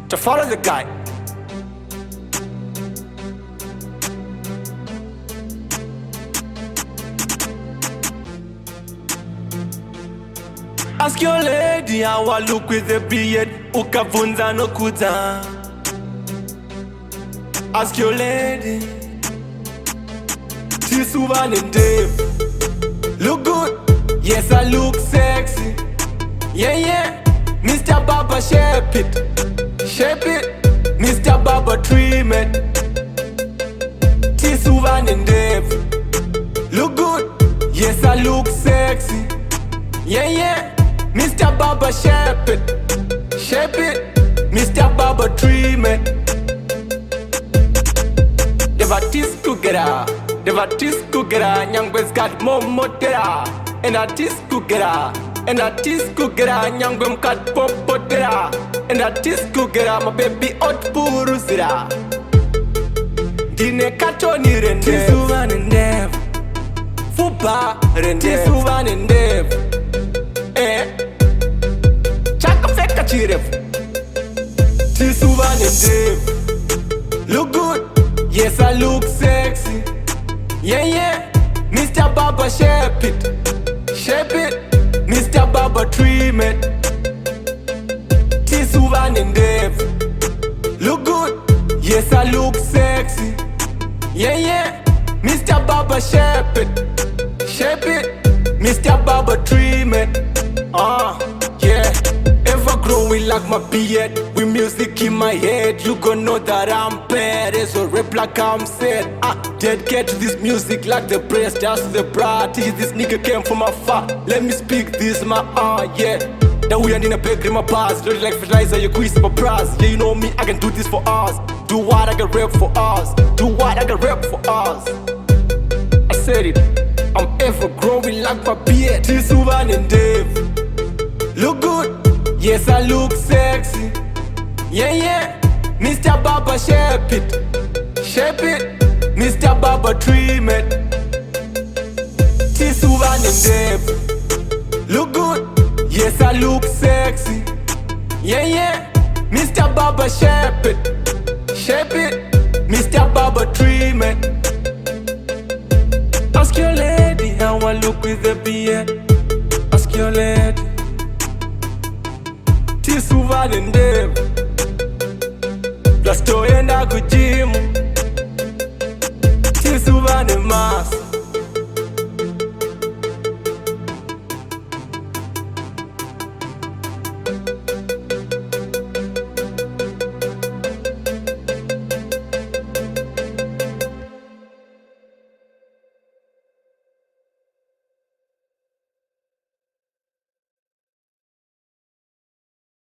to follow the guy. Ask your lady how I look with the beard, ukavunza no kuza. Ask your lady, Tisuvan and Dave. Look good, yes I look sexy. Yeah, yeah, Mr. Baba shape it, Mr. Baba trim it. Tisuvan and Dave. Look good, yes I look sexy. Yeah, yeah, Mr. Baba shape it, Mr. Baba trim it. Devatis kugera, nyangwe's got more motera. And artist kugera, nyangwe mkat popotera. And artist kugera, my baby hot purusira. Dine katoni rende, Tisuvan and Dev. Fuba rende, Tisuvan and Dev. Chaka feka chirefu, Tisuvan and Dev. Look good, yes I look sexy. Yeah, yeah, Mr. Baba shape it, Mr. Baba trim it. Tisuvan and Dev. Look good, yes I look sexy. Yeah, yeah, Mr. Baba shape it, Mr. Baba trim it. Yeah, ever growing like my beard, with music in my head. You gon' know that I'm bad, as a rap like I'm sad. Dedicate to this music like the breast, dance to the bride. This nigga came from afar, let me speak this my yeah. That we are in a bag in my past, look like fertilizer, you quiz for prize. Yeah, you know me, I can do this for us. Do what I can rap for us, do what I can rap for us. I said it, I'm ever growing like my beard. Tisuvan and Dave. Look good, yes I look sexy. Yeah, yeah, Mr. Baba shape it, Mr. Baba trim it. Tisuvan and Dave. Look good, yes I look sexy. Yeah, yeah, Mr. Baba shape it, Mr. Baba trim it. Ask your lady how I look with the beard. Ask your lady, Tisuvan and Dev. Plus toenda kujimu, Tisuvan and Mas.